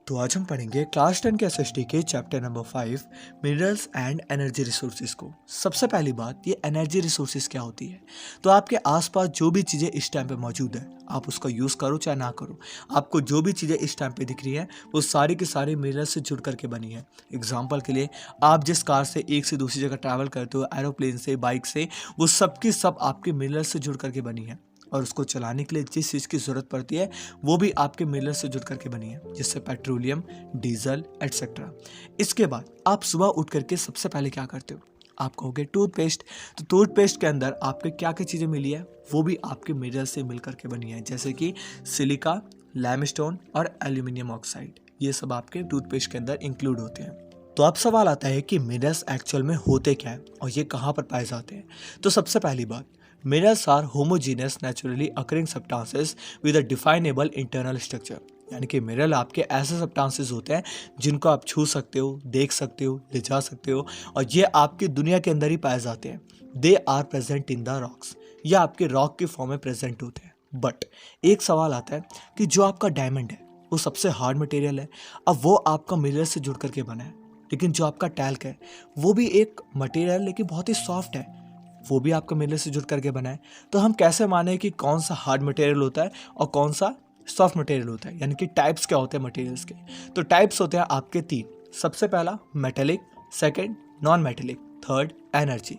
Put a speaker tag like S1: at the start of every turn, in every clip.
S1: तो आज हम पढ़ेंगे क्लास 10 के एसएसटी के chapter number 5 minerals and energy resources को। सबसे पहली बात, ये एनर्जी रिसोर्सेज क्या होती है। तो आपके आसपास जो भी चीज़ें इस टाइम पे मौजूद है, आप उसका यूज़ करो चाहे ना करो, आपको जो भी चीज़ें इस टाइम पे दिख रही है वो सारी की सारी मिनरल से जुड़ करके बनी है। एग्जाम्पल के लिए, आप जिस कार से एक से दूसरी जगह ट्रैवल करते हो, एरोप्लेन से, बाइक से, वो सब की सब आपके मिनरल से जुड़ करके बनी है। और उसको चलाने के लिए जिस चीज़ की ज़रूरत पड़ती है वो भी आपके मिनरल से जुड़ करके बनी है, जैसे पेट्रोलियम, डीजल एटसेट्रा। इसके बाद आप सुबह उठ करके सबसे पहले क्या करते हो, आप कहोगे टूथपेस्ट। तो टूथपेस्ट के अंदर आपके क्या क्या चीज़ें मिली है, वो भी आपके मिनरल से मिल करके बनी है, जैसे कि सिलिका, लाइमस्टोन और एल्यूमिनियम ऑक्साइड। ये सब आपके टूथपेस्ट के अंदर इंक्लूड होते हैं। तो अब सवाल आता है कि मिनरल्स एक्चुअल में होते क्या है और ये कहाँ पर पाए जाते हैं। तो सबसे पहली बात, minerals are homogeneous naturally occurring substances with a definable internal structure. यानी कि मिनरल आपके ऐसे सब्सटेंसेस होते हैं जिनको आप छू सकते हो, देख सकते हो, ले जा सकते हो, और ये आपकी दुनिया के अंदर ही पाए जाते हैं। They are present in the rocks. ये आपके रॉक के फॉर्म में प्रेजेंट होते हैं। बट एक सवाल आता है कि जो आपका डायमंड है वो सबसे हार्ड मटेरियल है, अब वो आपका मिनरल से जुड़ करके बना है। लेकिन जो आपका टैल्क है वो भी एक मटेरियल लेकिन बहुत ही सॉफ्ट है, वो भी आपका मिनरल से जुड़ करके बना है। तो हम कैसे माने कि कौन सा हार्ड मटेरियल होता है और कौन सा सॉफ्ट मटेरियल होता है, यानी कि टाइप्स क्या होते हैं मटेरियल्स के। तो टाइप्स होते हैं आपके 3। सबसे पहला metallic, second non metallic, third energy.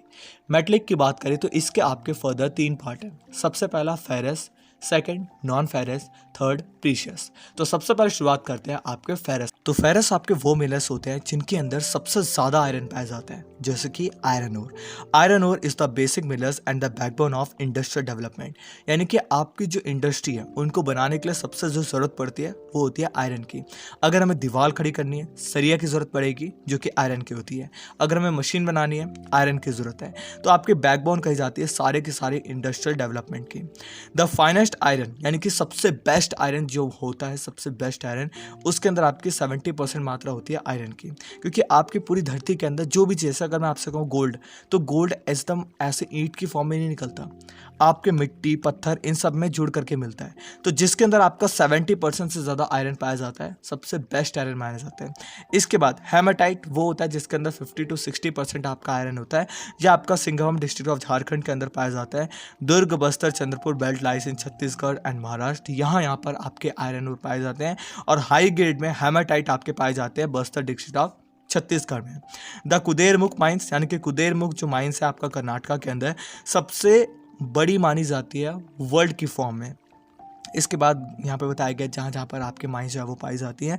S1: Metallic की बात करें तो इसके आपके फर्दर 3 पार्ट हैं। सबसे पहला ferrous, second non ferrous, third precious. तो सबसे पहले शुरुआत करते हैं आपके फेरस। तो फेरस आपके वो मिनरल्स होते हैं जिनके अंदर सबसे ज्यादा आयरन पाया जाता है, जैसे कि iron ore. Iron ore is the basic minerals and the backbone of industrial development. यानी कि आपकी जो इंडस्ट्री है उनको बनाने के लिए सबसे जो जरूरत पड़ती है वो होती है आयरन की। अगर हमें दीवार खड़ी करनी है, सरिया की जरूरत पड़ेगी जो कि आयरन की होती है। अगर हमें मशीन बनानी है, आयरन की जरूरत है। तो आपकी बैकबोन कही जाती है सारे की सारी इंडस्ट्रियल डेवलपमेंट की। द फाइनेस्ट आयरन, यानी कि सबसे बेस्ट आयरन जो होता है, सबसे बेस्ट आयरन, उसके अंदर आपकी 70% मात्रा होती है आयरन की। क्योंकि आपकी पूरी धरती के अंदर जो भी चीज़, अगर मैं आपसे कहूँ गोल्ड, तो गोल्ड एकदम ऐसे ईंट की फॉर्म में नहीं निकलता, आपके मिट्टी, पत्थर, इन सब में जुड़ करके मिलता है। तो जिसके अंदर आपका 70% से ज़्यादा आयरन पाया जाता है, सबसे बेस्ट आयरन माना जाता है। इसके बाद हेमाटाइट वो होता है जिसके अंदर 50 to 60% आपका आयरन होता है। यह आपका सिंघम डिस्ट्रिक्ट ऑफ झारखंड के अंदर पाया जाता है। Durg, Bastar, Chandrapur belt lies in Chhattisgarh and Maharashtra. यहाँ पर आपके आयरन और पाए जाते हैं। और हाई ग्रेड में हेमाटाइट आपके पाए जाते हैं बस्तर डिस्ट्रिक्ट ऑफ छत्तीसगढ़ में। द कुदेरमुख माइंस, यानी कि कुदेरमुख जो माइंस है आपका कर्नाटका के अंदर, सबसे बड़ी मानी जाती है वर्ल्ड की फॉर्म में। इसके बाद यहाँ पे बताया गया जहाँ जहाँ पर आपके माइंस जो है वो पाई जाती हैं।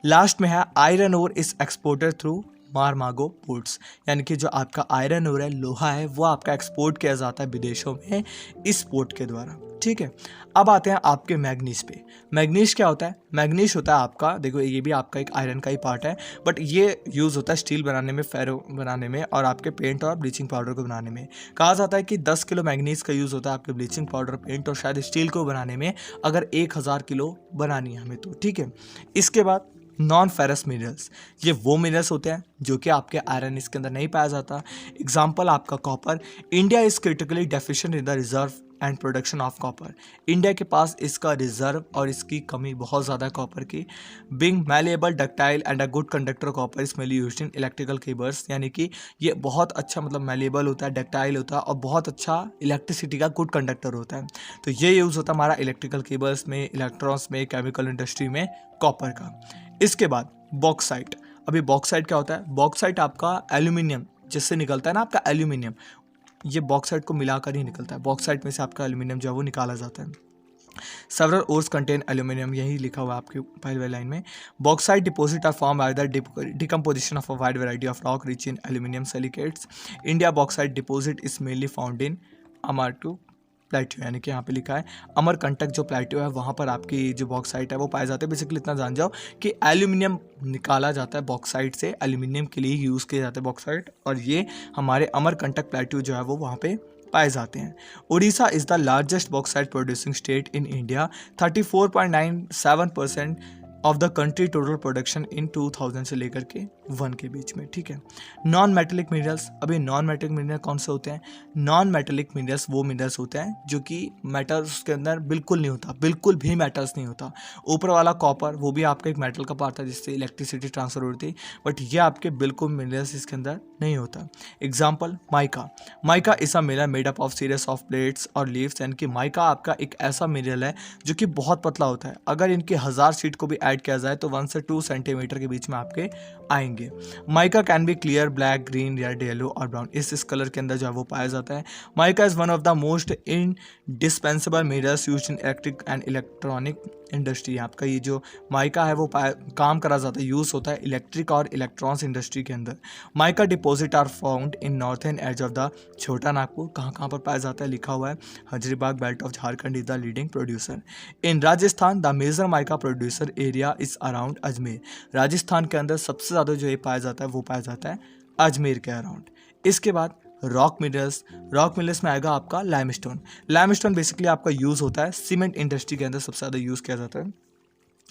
S1: लास्ट में है iron ore is exported through Marmagao ports. यानी कि जो आपका आयरन ओर है, लोहा है, वो आपका एक्सपोर्ट किया जाता है विदेशों में इस पोर्ट के द्वारा। ठीक है, अब आते हैं आपके मैग्नीज पे। मैग्नीज क्या होता है? मैग्नीज होता है आपका, देखो ये भी आपका एक आयरन का ही पार्ट है, बट ये यूज़ होता है स्टील बनाने में, फेरो बनाने में, और आपके पेंट और ब्लीचिंग पाउडर को बनाने में। कहा जाता है कि 10 किलो मैग्नीज का यूज़ होता है आपके ब्लीचिंग पाउडर, पेंट और शायद स्टील को बनाने में, अगर 1000 किलो बनानी है हमें तो। ठीक है, इसके बाद नॉन फेरस मिनरल्स, ये वो मिनरल्स होते हैं जो कि आपके आयरन इसके अंदर नहीं पाया जाता। एग्जाम्पल आपका copper. India is critically deficient in the reserve and production of copper. India के पास इसका रिजर्व और इसकी कमी बहुत ज़्यादा है कॉपर की। Being malleable, ductile and a good conductor copper is mainly used in electrical cables. यानी कि ये बहुत अच्छा, मतलब मैलेबल होता है, डक्टाइल होता है, और बहुत अच्छा इलेक्ट्रिसिटी का गुड कंडक्टर होता है। तो ये यूज़ होता है हमारा इलेक्ट्रिकल केबल्स में, इलेक्ट्रॉन्स में, केमिकल इंडस्ट्री में कॉपर का। इसके बाद बॉक्साइट। अभी बॉक्साइट क्या होता है? बॉक्साइट आपका एल्यूमिनियम जिससे निकलता है ना आपका एल्यूमिनियम, ये बॉक्साइट को मिलाकर ही निकलता है। बॉक्साइट में से आपका एल्यूमिनियम जो है वो निकाला जाता है। सेवरल ओर्स कंटेन एल्यूमिनियम, यही लिखा हुआ है आपकी पहली वाली लाइन में। Bauxite deposit are formed by the decomposition of a wide variety of rock rich in aluminium silicates. India bauxite deposit is mainly found in Amarkantak plateau. यानी कि यहाँ पे लिखा है अमरकंटक जो प्लेट्यू है वहाँ पर आपकी जो बॉक्साइट है वो पाए जाते हैं। बेसिकली इतना जान जाओ कि एल्यूमिनियम निकाला जाता है बॉक्साइट से, एल्यूमिनियम के लिए यूज़ किया जाता है बॉक्साइट, और ये हमारे अमरकंटक प्लेट्यू जो है वो वहाँ पे पाए जाते हैं। Orissa is the largest bauxite producing state in India. 34.97% of the country total production in 2000 से लेकर के 1 के बीच में, ठीक है। नॉन मेटेलिक मिनरल्स, अभी नॉन मेटेलिक मिनरल कौन से होते हैं? नॉन मेटेलिक मिनरल्स वो मिनरल्स होते हैं जो कि मेटल्स के अंदर बिल्कुल नहीं होता, बिल्कुल भी मेटल्स नहीं होता। ऊपर वाला कॉपर वो भी आपका एक मेटल का पार्ट था जिससे इलेक्ट्रिसिटी ट्रांसफर होती थी, बट ये आपके बिल्कुल मिनरल्स इसके अंदर नहीं होता। Example mica. Mica is a mineral made up of series of plates और लीव्स, यानी कि माइका आपका एक ऐसा मिनरल है जो कि बहुत पतला होता है। अगर इनके 1000 शीट को भी ऐड किया जाए तो 1 से 2 सेंटीमीटर के बीच में आपके आएंगे। Mica can be clear, black, green, red, yellow और ब्राउन, इस कलर के अंदर जो है वो पाया जाता है। Mica is one of the most indispensable minerals used in electric and electronic industry. आपका ये जो माइका है वो काम करा जाता है, यूज होता है इलेक्ट्रिक और इलेक्ट्रॉनिक्स इंडस्ट्री के अंदर। Mica deposit are found in northern edge of the Chota Nagpur. कहाँ कहाँ पर पाया जाता है लिखा हुआ है, Hazaribagh belt of Jharkhand is the leading producer. In Rajasthan the major mica producer area is around Ajmer. Rajasthan के अंदर सबसे ज़्यादा जो ये पाया जाता है वो पाया जाता है अजमेर के अराउंड। इसके बाद रॉक मिनरल्स। रॉक मिनरल्स में आएगा आपका लाइमस्टोन। लाइमस्टोन बेसिकली आपका यूज़ होता है सीमेंट इंडस्ट्री के अंदर, सबसे ज़्यादा यूज़ किया जाता है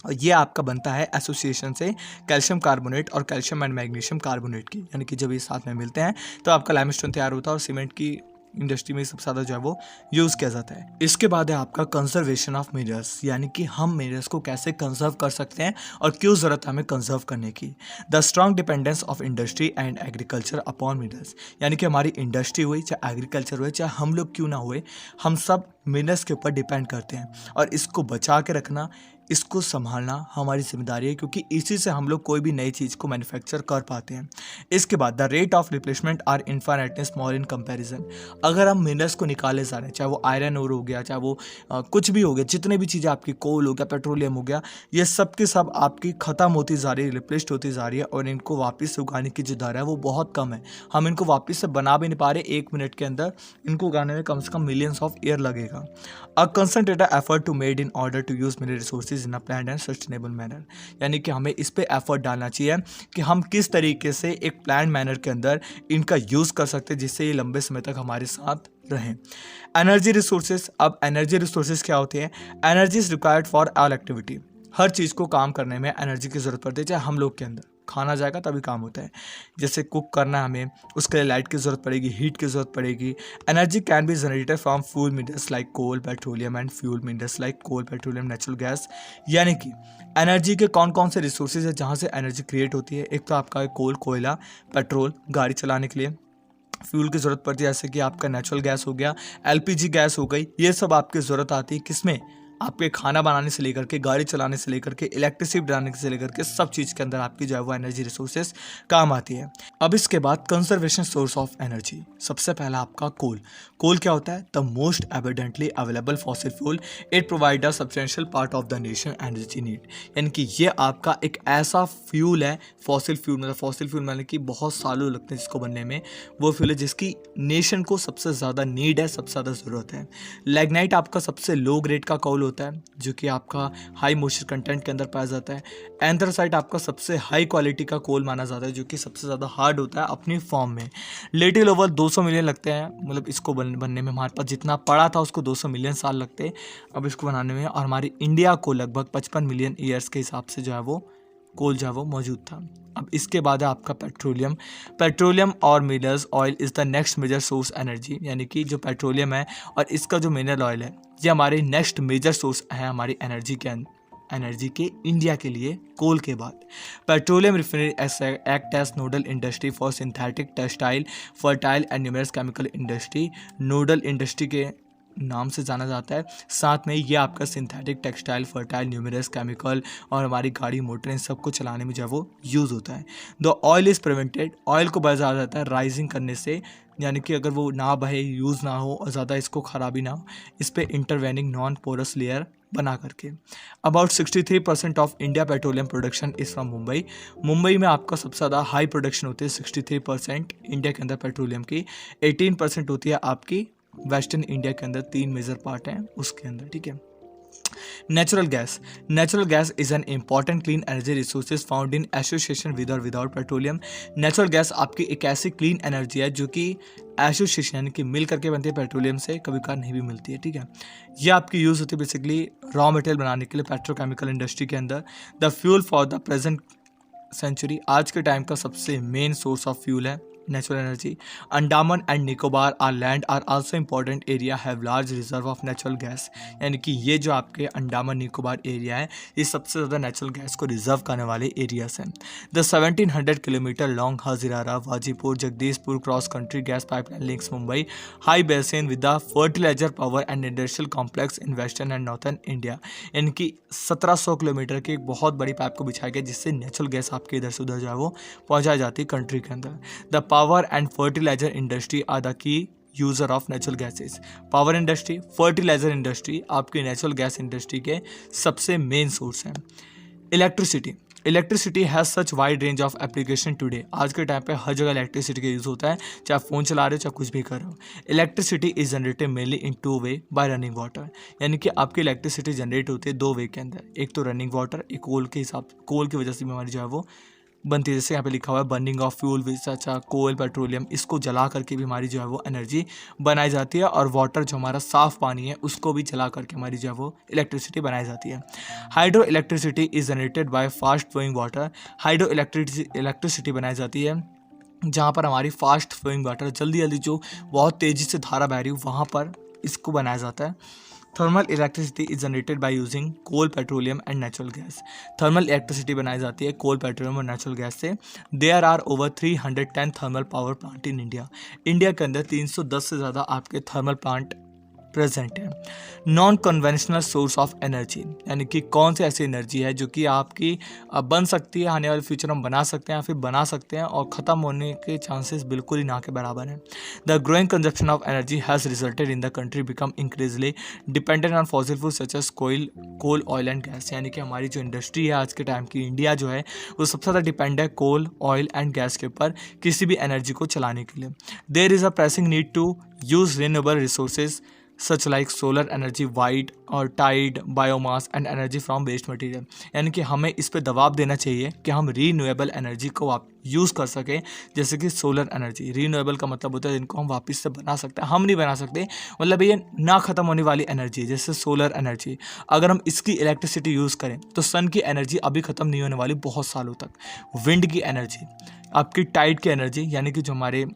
S1: और ये आपका बनता है एसोसिएशन से कैल्शियम कार्बोनेट और कैल्शियम एंड मैग्नीशियम कार्बोनेट की, यानी कि जब ये साथ में मिलते हैं तो आपका लाइमस्टोन तैयार होता है और सीमेंट की इंडस्ट्री में सबसे ज़्यादा जो है वो यूज़ किया जाता है। इसके बाद है आपका कंजर्वेशन ऑफ मिनरल्स, यानी कि हम मिनरल्स को कैसे कंजर्व कर सकते हैं और क्यों ज़रूरत है हमें कंजर्व करने की। The strong dependence of industry and agriculture upon minerals, यानी कि हमारी इंडस्ट्री हुई चाहे एग्रीकल्चर हुए चाहे हम लोग क्यों ना हुए, हम सब मिनरल्स के ऊपर डिपेंड करते हैं और इसको बचा के रखना, इसको संभालना हमारी जिम्मेदारी है, क्योंकि इसी से हम लोग कोई भी नई चीज़ को मैन्युफैक्चर कर पाते हैं। इसके बाद the rate of replacement are infinitely small in comparison. अगर हम मिनरल्स को निकाले जा रहे हैं, चाहे वो आयरन ओर हो गया, चाहे वो कुछ भी हो गया, जितने भी चीज़ें आपकी कोल हो गया, पेट्रोलियम हो गया, ये सब के सब आपकी ख़त्म होती जा रही है, रिप्लेस्ड होती जा रही है और इनको वापस से उगाने की जो दर है वो बहुत कम है। हम इनको वापस से बना भी नहीं पा रहे, 1 मिनट के अंदर इनको उगाने में कम से कम मिलियंस ऑफ ईयर लगेगा। A concentrated effort to made in order to use mineral resources in a planned and sustainable manner, यानी कि हमें इस पे एफर्ट डालना चाहिए कि हम किस तरीके से एक प्लान्ड मैनर के अंदर इनका यूज़ कर सकते हैं जिससे ये लंबे समय तक हमारे साथ रहें। Energy resources. अब एनर्जी रिसोर्सेज क्या होते हैं? Energy is required for all activity. हर चीज़ को काम करने में एनर्जी की ज़रूरत पड़ती है, चाहे हम लोग के अंदर खाना जाएगा तभी काम होता है। जैसे कुक करना है हमें, उसके लिए लाइट की ज़रूरत पड़ेगी, हीट की ज़रूरत पड़ेगी। Energy can be generated from fuel minerals like coal, petroleum and fuel minerals like coal, petroleum, natural gas. यानी कि एनर्जी के कौन कौन से रिसोर्सेज है जहाँ से एनर्जी क्रिएट होती है? एक तो आपका है कोल, कोयला, पेट्रोल गाड़ी चलाने के लिए, फ्यूल की ज़रूरत पड़ती है जैसे कि आपका नेचुरल गैस हो गया, एलपीजी गैस हो गई, ये सब आपकी ज़रूरत आती है किसमें? आपके खाना बनाने से लेकर के, गाड़ी चलाने से लेकर के, इलेक्ट्रिसिटी बनाने से लेकर के सब चीज़ के अंदर आपकी जो है वो एनर्जी रिसोर्सेज काम आती है। अब इसके बाद कंजर्वेशन सोर्स ऑफ एनर्जी। सबसे पहला आपका कोल। कोल क्या होता है? The most abundantly available fossil fuel, it provide a substantial part of the nation energy need, यानी कि ये आपका एक ऐसा फ्यूल है, फॉसिल फ्यूल मतलब फॉसिल फ्यूल मतलब कि बहुत सालों लगते हैं जिसको बनने में, वो फ्यूल है जिसकी नेशन को सबसे ज़्यादा नीड है, सबसे ज़्यादा ज़रूरत है। लिग्नाइट आपका सबसे लो ग्रेड का कोल होता है जो कि आपका हाई मॉइस्चर कंटेंट के अंदर पाया जाता है। एंथ्रासाइट आपका सबसे हाई क्वालिटी का कोल माना जाता है जो कि सबसे ज़्यादा हार्ड होता है अपनी फॉर्म में। लेटी लेवल 200 मिलियन लगते हैं, मतलब इसको बनने में हमारे पास जितना पड़ा था उसको 200 मिलियन साल लगते अब इसको बनाने में, और हमारी इंडिया को लगभग 55 मिलियन ईयर्स के हिसाब से जो है वो कोल जो है वो मौजूद था। अब इसके बाद है आपका पेट्रोलियम। पेट्रोलियम और minerals oil is the next major source energy, यानी कि जो पेट्रोलियम है और इसका जो मिनरल ऑयल है ये हमारे नेक्स्ट मेजर सोर्स है हमारी एनर्जी के इंडिया के लिए कोल के बाद। Petroleum refinery act as nodal industry for synthetic, textile, fertile and numerous chemical industry. Nodal industry के नाम से जाना जाता है, साथ में ये आपका synthetic, textile, fertile, numerous chemical और हमारी गाड़ी, मोटर, इन सबको चलाने में जो है वो यूज़ होता है। The oil is prevented, oil को बचाया जाता है राइजिंग करने से, यानी कि अगर वो ना बहे, यूज़ ना हो और ज़्यादा इसको खराबी ना हो, इस पर इंटरवेनिंग नॉन पोरस लेयर बना करके। About 63% of India petroleum production is from Mumbai. Mumbai में आपका सबसे ज़्यादा हाई प्रोडक्शन होती है 63% इंडिया के अंदर पेट्रोलियम की। 18% होती है आपकी वेस्टर्न इंडिया के अंदर, 3 मेजर पार्ट हैं उसके अंदर, ठीक है। Natural gas. Natural gas is an important clean energy resources found in association with और विदाउट पेट्रोलियम। नेचुरल गैस आपकी एक ऐसी क्लीन एनर्जी है जो कि एसोसिएशन यानी कि मिल करके बनती है पेट्रोलियम से, कभी कभार नहीं भी मिलती है, ठीक है। ये आपकी यूज़ होती है बेसिकली रॉ मटेरियल बनाने के लिए पेट्रोकेमिकल इंडस्ट्री के अंदर। The fuel for the present century आज के टाइम का सबसे मेन सोर्स ऑफ फ्यूल है natural energy. Andaman and Nicobar are land are also important area have large reserve of natural gas, यानी कि ये जो आपके अंडमान निकोबार एरिया है ये सबसे ज़्यादा नेचुरल गैस को रिजर्व करने वाले एरियाज हैं। The 1700 kilometre long Hazira Vijaipur Jagdishpur cross country gas pipeline links Mumbai high basin with the fertiliser power and industrial complex in western and northern India, यानी कि 1700 किलोमीटर की एक बहुत बड़ी पाइप को बिछाया गया जिससे नेचुरल गैस आपके इधर से उधर जो है वो पहुँचाई जाती है कंट्री के अंदर। The power and fertiliser industry are the key user of natural gases. Power industry, fertiliser industry आपकी नेचुरल गैस इंडस्ट्री के सबसे मेन सोर्स हैं। Electricity has such wide range of application today. आज के टाइम पे हर जगह इलेक्ट्रिसिटी का use होता है, चाहे फ़ोन चला रहे हो चाहे कुछ भी कर रहे हो। Electricity is generated mainly in 2 way by running water, यानी कि आपकी इलेक्ट्रिसिटी जनरेट होती है 2 वे के अंदर, एक तो रनिंग वाटर, एक कोल की वजह से भी हमारी जो है वो बनती है। जैसे यहाँ पे लिखा हुआ है बर्निंग ऑफ फ्यूल विच अच्छा कोल पेट्रोलियम, इसको जला करके भी हमारी जो है वो एनर्जी बनाई जाती है। और वाटर जो हमारा साफ़ पानी है उसको भी जला करके हमारी जो है वो इलेक्ट्रिसिटी बनाई जाती है। Hydro electricity is generated by fast flowing water. Hydro electricity बनाई जाती है जहाँ पर हमारी फास्ट फ्लोइंग वाटर जल्दी जल्दी जो बहुत तेज़ी से धारा बह रही हो वहाँ पर इसको बनाया जाता है। Thermal electricity is generated by using coal petroleum and natural gas. Thermal electricity बनाई जाती है कोल पेट्रोलियम और नेचुरल गैस से। There are over 310 thermal power plant in India. India के अंदर 310 से ज़्यादा आपके थर्मल प्लांट प्रेजेंट है। Non conventional source of energy, यानी कि कौन सी ऐसी एनर्जी है जो कि आपकी बन सकती है, आने वाले फ्यूचर में बना सकते हैं या फिर बना सकते हैं और ख़त्म होने के चांसेस बिल्कुल ही ना के बराबर हैं। The growing consumption of energy has resulted in the country become increasingly dependent on fossil fuel such as coal oil and gas, यानी कि हमारी जो इंडस्ट्री है आज के टाइम की, इंडिया जो है वो सबसे ज़्यादा डिपेंड है कोल ऑयल एंड गैस के ऊपर किसी भी एनर्जी को चलाने के लिए। There is a pressing need to use renewable resources such like solar energy, wind और tide, biomass and energy from waste material, यानी कि हमें इस पे दबाव देना चाहिए कि हम रीन्यूएबल एनर्जी को आप यूज़ कर सकें, जैसे कि सोलर एनर्जी। रीन्यूएबल का मतलब होता है जिनको हम वापस से बना सकते हैं, हम नहीं बना सकते, मतलब ये ना ख़त्म होने वाली एनर्जी है, जैसे सोलर एनर्जी। अगर हम इसकी इलेक्ट्रिसिटी यूज़ करें तो सन की एनर्जी अभी ख़त्म नहीं होने वाली बहुत सालों तक। विंड की एनर्जी, आपकी टाइड की एनर्जी, यानी कि जो हमारे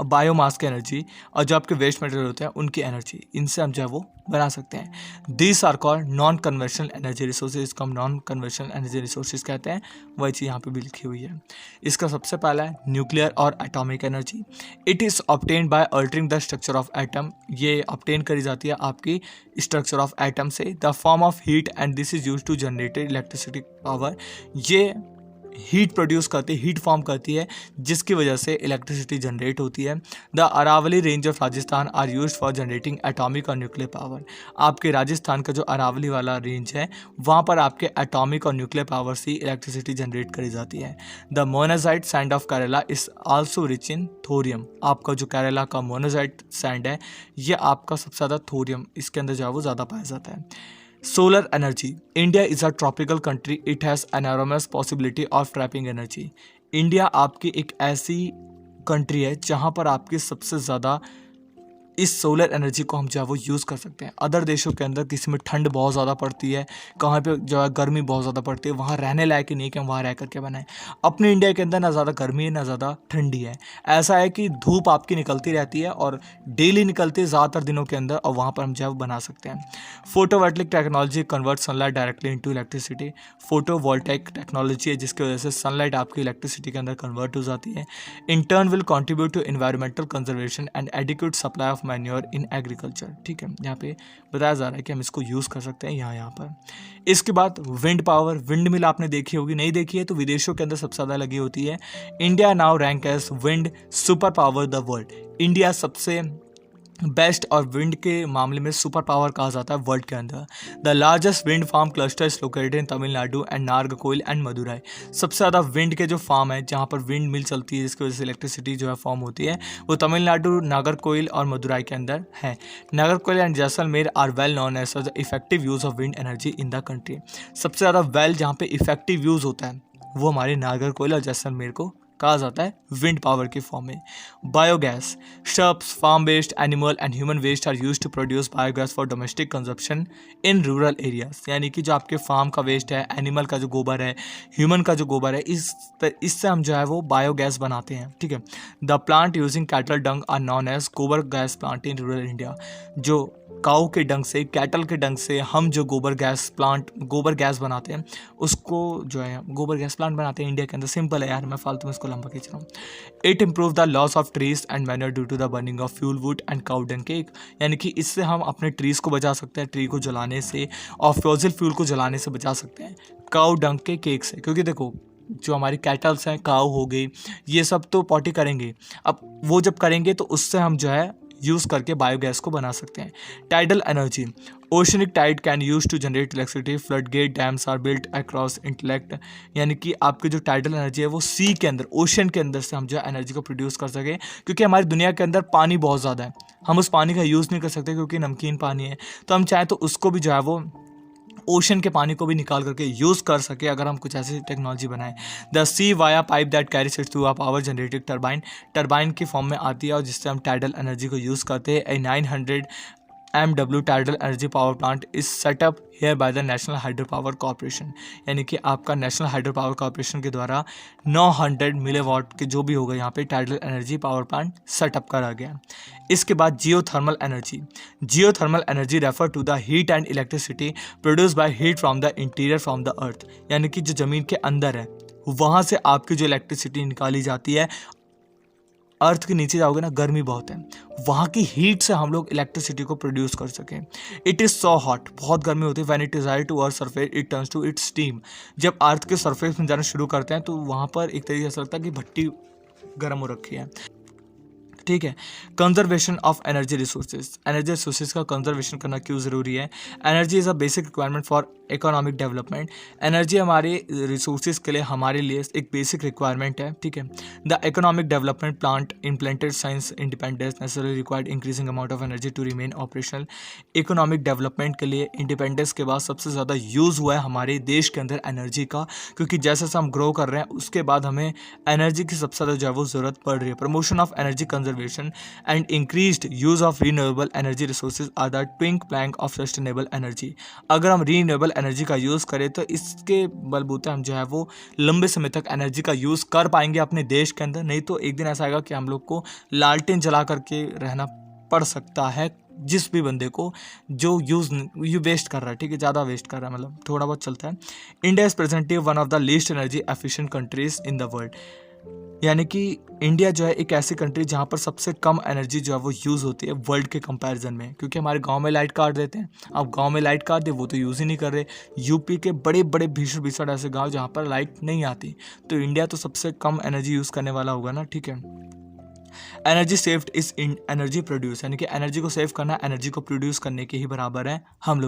S1: बायोमास की एनर्जी और जो आपके वेस्ट मटेरियल होते हैं उनकी एनर्जी, इनसे हम जो है वो बना सकते हैं। This are called non conventional energy resources, इसको हम नॉन कन्वेंशनल एनर्जी रिसोर्सेज कहते हैं। वही चीज़ यहाँ पे भी लिखी हुई है। इसका सबसे पहला है न्यूक्लियर और atomic energy. It is obtained by altering the structure of atom, ये ऑब्टेन करी जाती है आपकी स्ट्रक्चर ऑफ एटम से। The form of heat and this is use to generated electricity power, ये हीट प्रोड्यूस करती है, हीट फॉर्म करती है जिसकी वजह से इलेक्ट्रिसिटी जनरेट होती है। The Aravali range of Rajasthan are used for generating atomic और न्यूक्लियर पावर। आपके राजस्थान का जो अरावली वाला रेंज है वहाँ पर आपके एटॉमिक और न्यूक्लियर पावर से इलेक्ट्रिसिटी जनरेट करी जाती है। The monazite sand of Kerala is also rich in thorium. आपका जो केरला का मोनाजाइट सैंड है ये आपका सबसे ज़्यादा थोरियम इसके अंदर जो है वो ज़्यादा पाया जाता है। Solar energy, India is a tropical country, it has enormous possibility of trapping energy. India आपकी एक ऐसी कंट्री है जहाँ पर आपकी सबसे ज़्यादा इस सोलर एनर्जी को हम जो है वो यूज़ कर सकते हैं। अदर देशों के अंदर किसी में ठंड बहुत ज़्यादा पड़ती है, कहाँ पे जो है गर्मी बहुत ज़्यादा पड़ती है, वहाँ रहने लायक ही नहीं कि हम वहाँ रह करके बनाएं। अपने इंडिया के अंदर ना ज़्यादा गर्मी है ना ज़्यादा ठंडी है, ऐसा है कि धूप आपकी निकलती रहती है और डेली निकलती है ज़्यादातर दिनों के अंदर, और वहाँ पर हम जो है वो बना सकते हैं। Photovoltaic technology convert sunlight directly into electricity. Photovoltaic technology है जिसकी वजह से सनलाइट आपकी इलेक्ट्रिसिटी के अंदर कन्वर्ट हो जाती है। In turn will contribute to environmental conservation and adequate supply of manure in agriculture. ठीक है, यहाँ पे बताया जा रहा है कि हम इसको यूज़ कर सकते हैं यहाँ पर। इसके बाद विंड पावर, विंड मिल आपने देखी होगी, नहीं देखी है तो विदेशों के अंदर सबसे ज़्यादा लगी होती है। India now rank as wind super power the world. India सबसे बेस्ट और विंड के मामले में सुपर पावर कहा जाता है वर्ल्ड के अंदर। The largest wind farm cluster is located in Tamil Nadu and Nagercoil and Madurai. सबसे ज़्यादा विंड के जो फार्म है जहाँ पर विंड मिल चलती है जिसकी वजह से इलेक्ट्रिसिटी जो है फॉर्म होती है वो तमिलनाडु, नागरकोइल और मदुराई के अंदर है। Nagercoil and Jaisalmer are well known as the effective use of wind energy in the country. सबसे ज़्यादा वेल जहाँ पे इफेक्टिव यूज़ होता है वो हमारे नागरकोइल और जैसलमेर को कहा जाता है विंड पावर के फॉर्म में। Biogas, shrubs, farm waste, animal and human waste are used to produce biogas for domestic consumption in rural areas. यानी कि जो आपके फार्म का वेस्ट है, एनिमल का जो गोबर है, ह्यूमन का जो गोबर है, इससे हम जो है वो बायोगैस बनाते हैं। ठीक है। The plant using cattle dung are known as gobar gas plant in rural India. जो काऊ के डंग से, कैटल के डंग से हम जो गोबर गैस बनाते हैं, उसको जो है गोबर गैस प्लांट बनाते हैं इंडिया के अंदर। सिंपल है यार, मैं फालतू में इसको लंबा खींच रहा हूँ। It improve the loss of trees and manure due to the burning of fuel wood and cow dung cake. यानी कि इससे हम अपने ट्रीज को बचा सकते हैं, ट्री को जलाने से, और फॉसिल फ्यूल को जलाने से बचा सकते हैं काउ डंग के केक से। क्योंकि देखो, जो हमारी कैटल्स हैं, काऊ हो गई, ये सब तो पॉटी करेंगे। अब वो जब करेंगे तो उससे हम जो है यूज़ करके बायोगैस को बना सकते हैं। Tidal energy, oceanic tide can use to generate electricity, flood gate dams are built across intellect. यानी कि आपकी जो टाइडल एनर्जी है वो सी के अंदर, ओशन के अंदर से हम जो है एनर्जी को प्रोड्यूस कर सकें। क्योंकि हमारी दुनिया के अंदर पानी बहुत ज़्यादा है, हम उस पानी का यूज़ नहीं कर सकते क्योंकि नमकीन पानी है। तो हम चाहें तो उसको भी जो है वो ओशन के पानी को भी निकाल करके यूज़ कर सके, अगर हम कुछ ऐसी टेक्नोलॉजी बनाएं। The sea via pipe that carries it through a power generated turbine की फॉर्म में आती है, और जिससे हम टाइडल एनर्जी को यूज़ करते हैं। A 900 MW tidal energy power plant is setup here by the National Hydro Power Corporation. यानी कि आपका नेशनल हाइड्रो पावर कॉर्पोरेशन के द्वारा 900 मिलीवाट के जो भी होगा यहाँ पे tidal energy power plant setup करा गया। इसके बाद geothermal energy refer to the heat and electricity produce by heat from the interior from the earth. यानी कि जो ज़मीन के अंदर है वहाँ से आपकी जो इलेक्ट्रिसिटी निकाली जाती है। अर्थ के नीचे जाओगे ना, गर्मी बहुत है, वहाँ की हीट से हम लोग इलेक्ट्रिसिटी को प्रोड्यूस कर सकें। इट इज़ सो हॉट, बहुत गर्मी होती है। When it is rise to earth surface it turns to its steam. जब अर्थ के सरफेस में जाना शुरू करते हैं तो वहाँ पर एक तरीके से लगता है कि भट्टी गर्म हो रखी है। ठीक है। कंजर्वेशन ऑफ एनर्जी रिसोर्सेज का कंजर्वेशन करना क्यों ज़रूरी है? Energy is a basic requirement for economic development. Energy हमारे रिसोर्सेज के लिए, हमारे लिए एक बेसिक रिक्वायरमेंट है। ठीक है। The economic development plant implanted science independence necessary required increasing amount of energy to remain operational. Economic development के लिए इंडिपेंडेंस के बाद सबसे ज़्यादा यूज़ हुआ है हमारे देश के अंदर एनर्जी का, क्योंकि जैसे जैसे हम ग्रो कर रहे हैं उसके बाद हमें एनर्जी की सबसे ज़्यादा जो है वो ज़रूरत पड़ रही है। Promotion of energy conservation and increased use of renewable energy resources are the twin plank of sustainable energy. अगर हम रीन्यूएबल एनर्जी का यूज़ करें तो इसके बलबूते हम जो है वो लंबे समय तक एनर्जी का यूज़ कर पाएंगे अपने देश के अंदर। नहीं तो एक दिन ऐसा आएगा कि हम लोग को लालटेन जला करके रहना पड़ सकता है, जिस भी बंदे को जो यू वेस्ट कर रहा है। ठीक है, ज़्यादा वेस्ट कर रहा है, मतलब थोड़ा बहुत चलता है। India is presently one of the least energy efficient countries in the world. यानी कि इंडिया जो है एक ऐसी कंट्री जहाँ पर सबसे कम एनर्जी जो है वो यूज़ होती है वर्ल्ड के कंपैरिजन में। क्योंकि हमारे गांव में लाइट काट देते हैं, अब गांव में लाइट काट दे वो तो यूज़ ही नहीं कर रहे। यूपी के बड़े बड़े भीषण ऐसे गांव जहाँ पर लाइट नहीं आती, तो इंडिया तो सबसे कम एनर्जी यूज़ करने वाला होगा ना। ठीक है। Energy saved is in energy produce, यानी कि एनर्जी को सेव करना एनर्जी को प्रोड्यूस करने के ही बराबर है हम लोग।